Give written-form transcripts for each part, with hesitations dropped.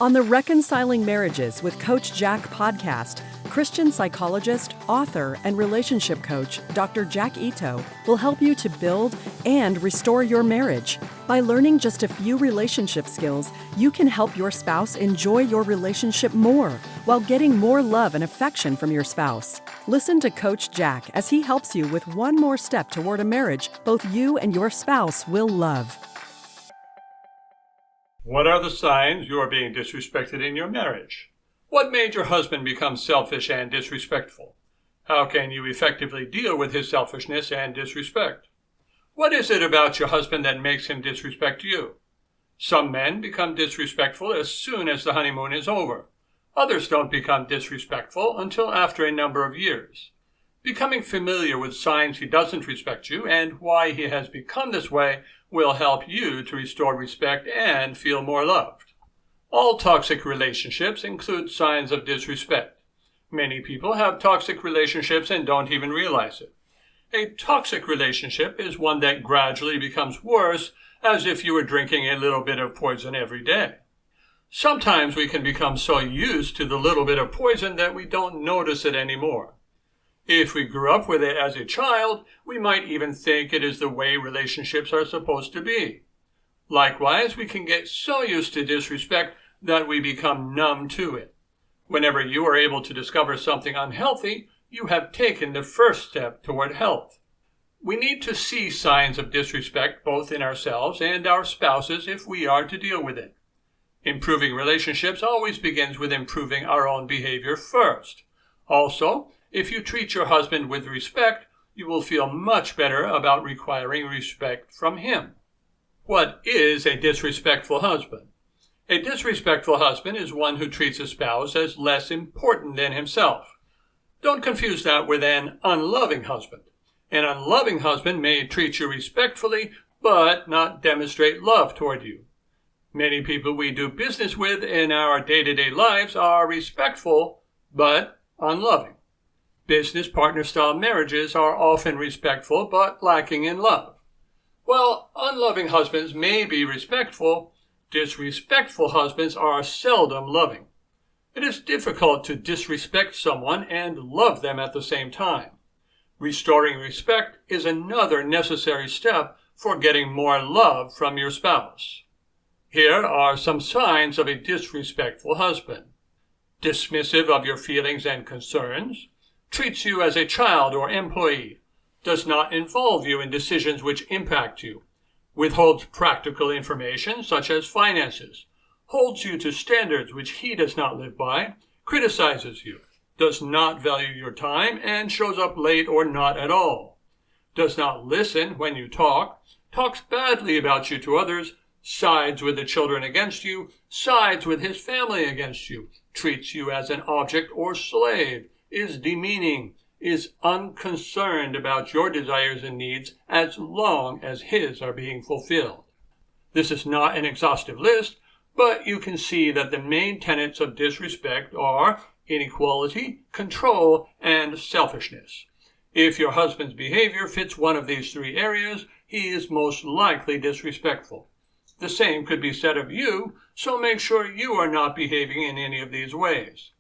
On the Reconciling Marriages with Coach Jack podcast, Christian psychologist, author, and relationship coach Dr. Jack Ito will help you to build and restore your marriage. By learning just a few relationship skills, you can help your spouse enjoy your relationship more while getting more love and affection from your spouse. Listen to Coach Jack as he helps you with one more step toward a marriage both you and your spouse will love. What are the signs you are being disrespected in your marriage? What made your husband become selfish and disrespectful? How can you effectively deal with his selfishness and disrespect? What is it about your husband that makes him disrespect you? Some men become disrespectful as soon as the honeymoon is over. Others don't become disrespectful until after a number of years. Becoming familiar with signs he doesn't respect you and why he has become this way will help you to restore respect and feel more loved. All toxic relationships include signs of disrespect. Many people have toxic relationships and don't even realize it. A toxic relationship is one that gradually becomes worse, as if you were drinking a little bit of poison every day. Sometimes we can become so used to the little bit of poison that we don't notice it anymore. If we grew up with it as a child, we might even think it is the way relationships are supposed to be. Likewise, we can get so used to disrespect that we become numb to it. Whenever you are able to discover something unhealthy, you have taken the first step toward health. We need to see signs of disrespect both in ourselves and our spouses if we are to deal with it. Improving relationships always begins with improving our own behavior first. Also, if you treat your husband with respect, you will feel much better about requiring respect from him. What is a disrespectful husband? A disrespectful husband is one who treats a spouse as less important than himself. Don't confuse that with an unloving husband. An unloving husband may treat you respectfully, but not demonstrate love toward you. Many people we do business with in our day-to-day lives are respectful, but unloving. Business partner-style marriages are often respectful but lacking in love. While unloving husbands may be respectful, disrespectful husbands are seldom loving. It is difficult to disrespect someone and love them at the same time. Restoring respect is another necessary step for getting more love from your spouse. Here are some signs of a disrespectful husband. Dismissive of your feelings and concerns. Treats you as a child or employee, does not involve you in decisions which impact you, withholds practical information such as finances, holds you to standards which he does not live by, criticizes you, does not value your time, and shows up late or not at all, does not listen when you talk, talks badly about you to others, sides with the children against you, sides with his family against you, treats you as an object or slave, is demeaning, is unconcerned about your desires and needs as long as his are being fulfilled. This is not an exhaustive list, but you can see that the main tenets of disrespect are inequality, control, and selfishness. If your husband's behavior fits one of these three areas, he is most likely disrespectful. The same could be said of you, so make sure you are not behaving in any of these ways.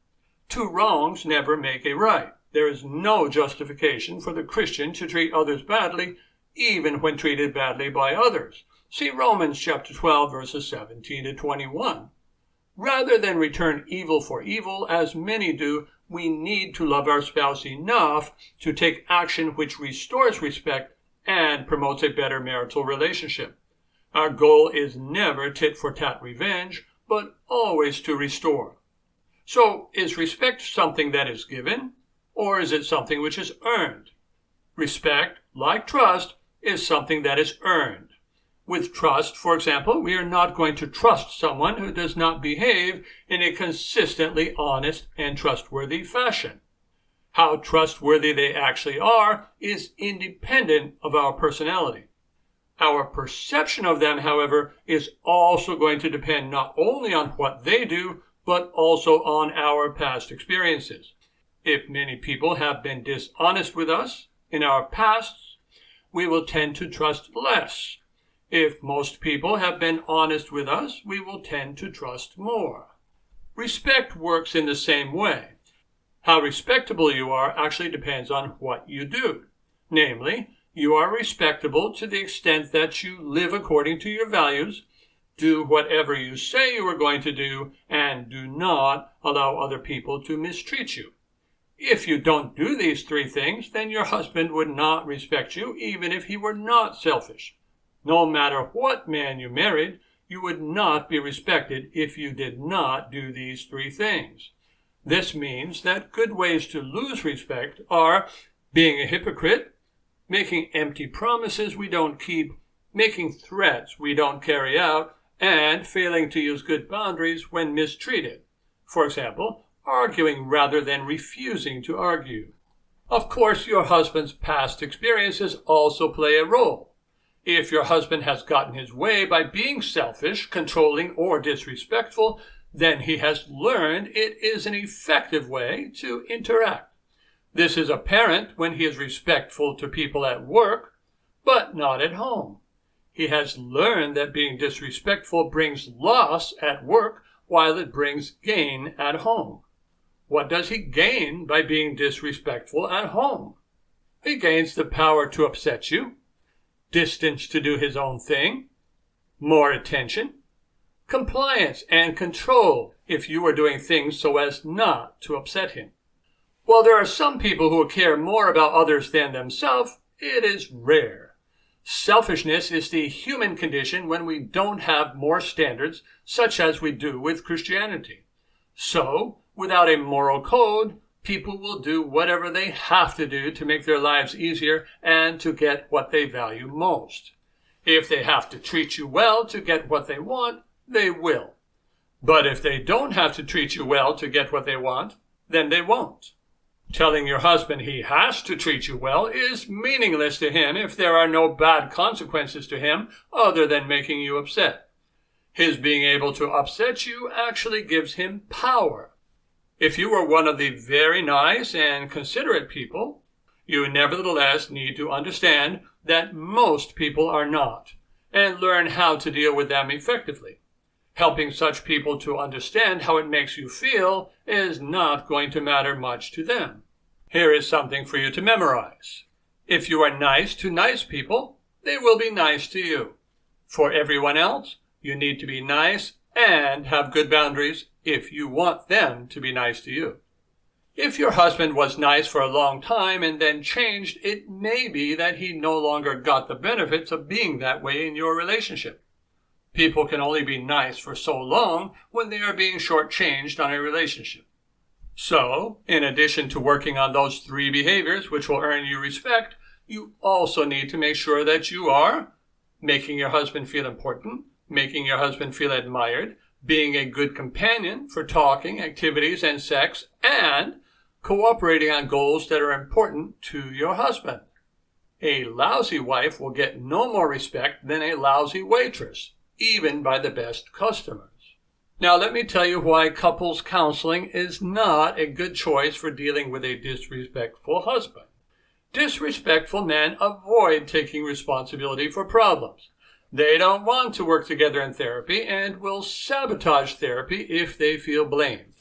Two wrongs never make a right. There is no justification for the Christian to treat others badly, even when treated badly by others. See Romans chapter 12, verses 17 to 21. Rather than return evil for evil, as many do, we need to love our spouse enough to take action which restores respect and promotes a better marital relationship. Our goal is never tit-for-tat revenge, but always to restore. So, is respect something that is given, or is it something which is earned? Respect, like trust, is something that is earned. With trust, for example, we are not going to trust someone who does not behave in a consistently honest and trustworthy fashion. How trustworthy they actually are is independent of our personality. Our perception of them, however, is also going to depend not only on what they do, but also on our past experiences. If many people have been dishonest with us in our pasts, we will tend to trust less. If most people have been honest with us, we will tend to trust more. Respect works in the same way. How respectable you are actually depends on what you do. Namely, you are respectable to the extent that you live according to your values, do whatever you say you are going to do, and do not allow other people to mistreat you. If you don't do these three things, then your husband would not respect you, even if he were not selfish. No matter what man you married, you would not be respected if you did not do these three things. This means that good ways to lose respect are being a hypocrite, making empty promises we don't keep, making threats we don't carry out, and failing to use good boundaries when mistreated. For example, arguing rather than refusing to argue. Of course, your husband's past experiences also play a role. If your husband has gotten his way by being selfish, controlling, or disrespectful, then he has learned it is an effective way to interact. This is apparent when he is respectful to people at work, but not at home. He has learned that being disrespectful brings loss at work while it brings gain at home. What does he gain by being disrespectful at home? He gains the power to upset you, distance to do his own thing, more attention, compliance and control if you are doing things so as not to upset him. While there are some people who care more about others than themselves, it is rare. Selfishness is the human condition when we don't have more standards, such as we do with Christianity. So, without a moral code, people will do whatever they have to do to make their lives easier and to get what they value most. If they have to treat you well to get what they want, they will. But if they don't have to treat you well to get what they want, then they won't. Telling your husband he has to treat you well is meaningless to him if there are no bad consequences to him other than making you upset. His being able to upset you actually gives him power. If you are one of the very nice and considerate people, you nevertheless need to understand that most people are not, and learn how to deal with them effectively. Helping such people to understand how it makes you feel is not going to matter much to them. Here is something for you to memorize. If you are nice to nice people, they will be nice to you. For everyone else, you need to be nice and have good boundaries if you want them to be nice to you. If your husband was nice for a long time and then changed, it may be that he no longer got the benefits of being that way in your relationship. People can only be nice for so long when they are being shortchanged on a relationship. So, in addition to working on those three behaviors which will earn you respect, you also need to make sure that you are making your husband feel important, making your husband feel admired, being a good companion for talking, activities, and sex, and cooperating on goals that are important to your husband. A lousy wife will get no more respect than a lousy waitress, even by the best customers. Now let me tell you why couples counseling is not a good choice for dealing with a disrespectful husband. Disrespectful men avoid taking responsibility for problems. They don't want to work together in therapy and will sabotage therapy if they feel blamed.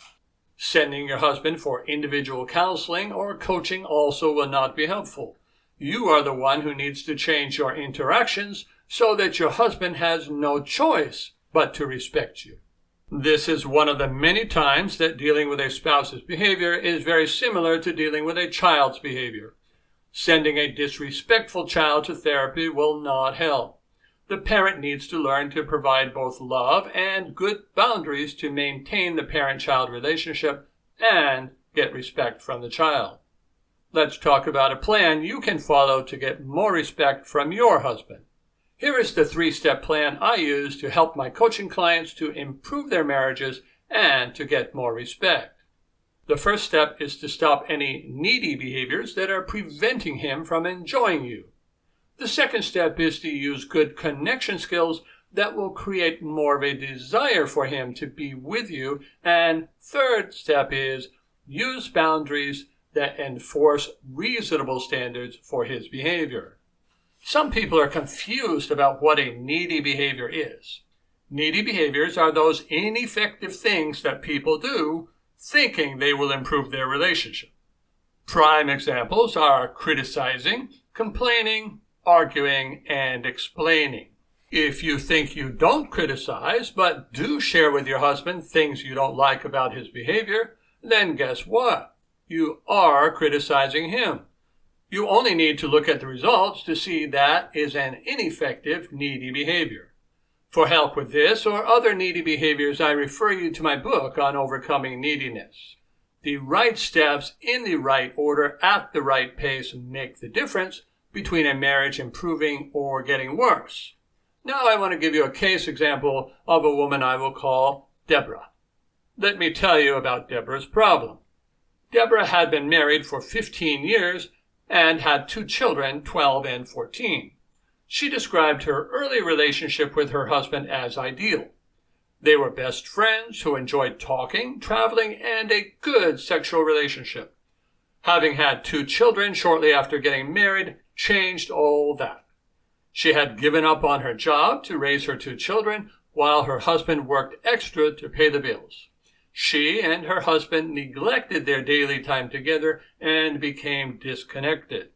Sending your husband for individual counseling or coaching also will not be helpful. You are the one who needs to change your interactions so that your husband has no choice but to respect you. This is one of the many times that dealing with a spouse's behavior is very similar to dealing with a child's behavior. Sending a disrespectful child to therapy will not help. The parent needs to learn to provide both love and good boundaries to maintain the parent-child relationship and get respect from the child. Let's talk about a plan you can follow to get more respect from your husband. Here is the 3-step plan I use to help my coaching clients to improve their marriages and to get more respect. The first step is to stop any needy behaviors that are preventing him from enjoying you. The second step is to use good connection skills that will create more of a desire for him to be with you. And third step is use boundaries that enforce reasonable standards for his behavior. Some people are confused about what a needy behavior is. Needy behaviors are those ineffective things that people do thinking they will improve their relationship. Prime examples are criticizing, complaining, arguing, and explaining. If you think you don't criticize, but do share with your husband things you don't like about his behavior, then guess what? You are criticizing him. You only need to look at the results to see that is an ineffective, needy behavior. For help with this or other needy behaviors, I refer you to my book on overcoming neediness. The right steps in the right order at the right pace make the difference between a marriage improving or getting worse. Now I want to give you a case example of a woman I will call Deborah. Let me tell you about Deborah's problem. Deborah had been married for 15 years and had 2 children, 12 and 14. She described her early relationship with her husband as ideal. They were best friends who enjoyed talking, traveling, and a good sexual relationship. Having had 2 children shortly after getting married changed all that. She had given up on her job to raise her 2 children while her husband worked extra to pay the bills. She and her husband neglected their daily time together and became disconnected.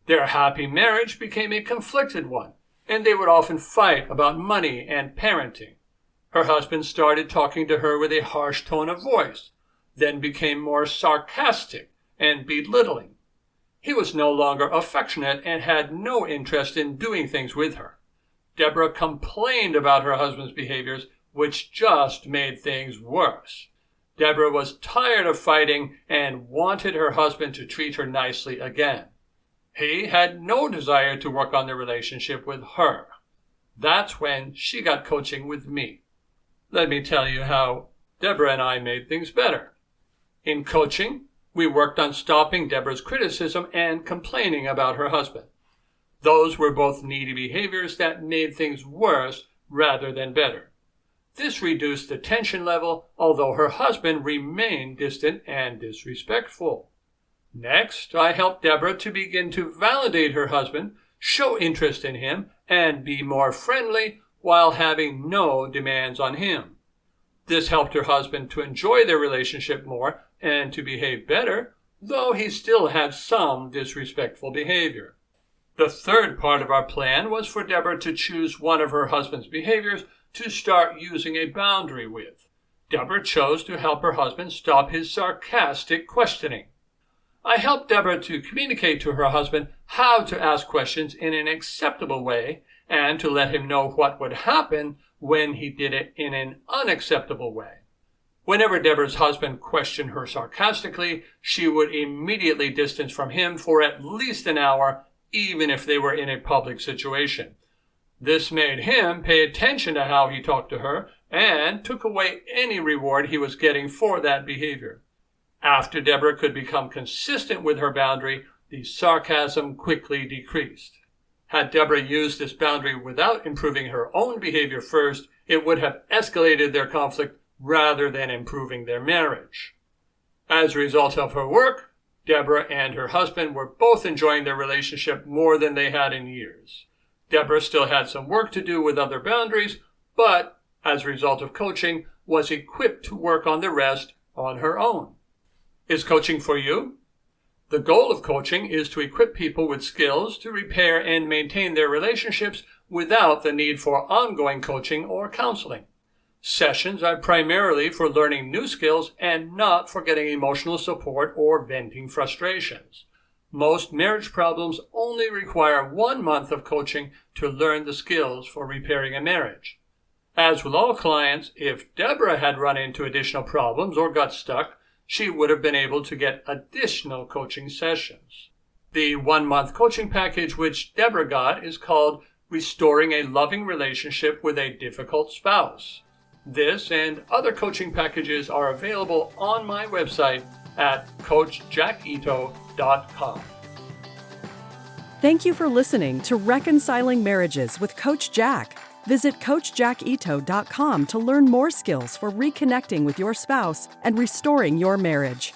Their happy marriage became a conflicted one, and they would often fight about money and parenting. Her husband started talking to her with a harsh tone of voice, then became more sarcastic and belittling. He was no longer affectionate and had no interest in doing things with her. Deborah complained about her husband's behaviors, which just made things worse. Deborah was tired of fighting and wanted her husband to treat her nicely again. He had no desire to work on the relationship with her. That's when she got coaching with me. Let me tell you how Deborah and I made things better. In coaching, we worked on stopping Deborah's criticism and complaining about her husband. Those were both needy behaviors that made things worse rather than better. This reduced the tension level, although her husband remained distant and disrespectful. Next, I helped Deborah to begin to validate her husband, show interest in him, and be more friendly while having no demands on him. This helped her husband to enjoy their relationship more and to behave better, though he still had some disrespectful behavior. The third part of our plan was for Deborah to choose one of her husband's behaviors to start using a boundary with. Deborah chose to help her husband stop his sarcastic questioning. I helped Deborah to communicate to her husband how to ask questions in an acceptable way and to let him know what would happen when he did it in an unacceptable way. Whenever Deborah's husband questioned her sarcastically, she would immediately distance from him for at least an hour, even if they were in a public situation. This made him pay attention to how he talked to her and took away any reward he was getting for that behavior. After Deborah could become consistent with her boundary, the sarcasm quickly decreased. Had Deborah used this boundary without improving her own behavior first, it would have escalated their conflict rather than improving their marriage. As a result of her work, Deborah and her husband were both enjoying their relationship more than they had in years. Deborah still had some work to do with other boundaries, but as a result of coaching, was equipped to work on the rest on her own. Is coaching for you? The goal of coaching is to equip people with skills to repair and maintain their relationships without the need for ongoing coaching or counseling. Sessions are primarily for learning new skills and not for getting emotional support or venting frustrations. Most marriage problems only require 1 month of coaching to learn the skills for repairing a marriage. As with all clients, if Deborah had run into additional problems or got stuck, she would have been able to get additional coaching sessions. The 1-month coaching package which Deborah got is called Restoring a Loving Relationship with a Difficult Spouse. This and other coaching packages are available on my website at coachjackito.com. Thank you for listening to Reconciling Marriages with Coach Jack. Visit coachjackito.com to learn more skills for reconnecting with your spouse and restoring your marriage.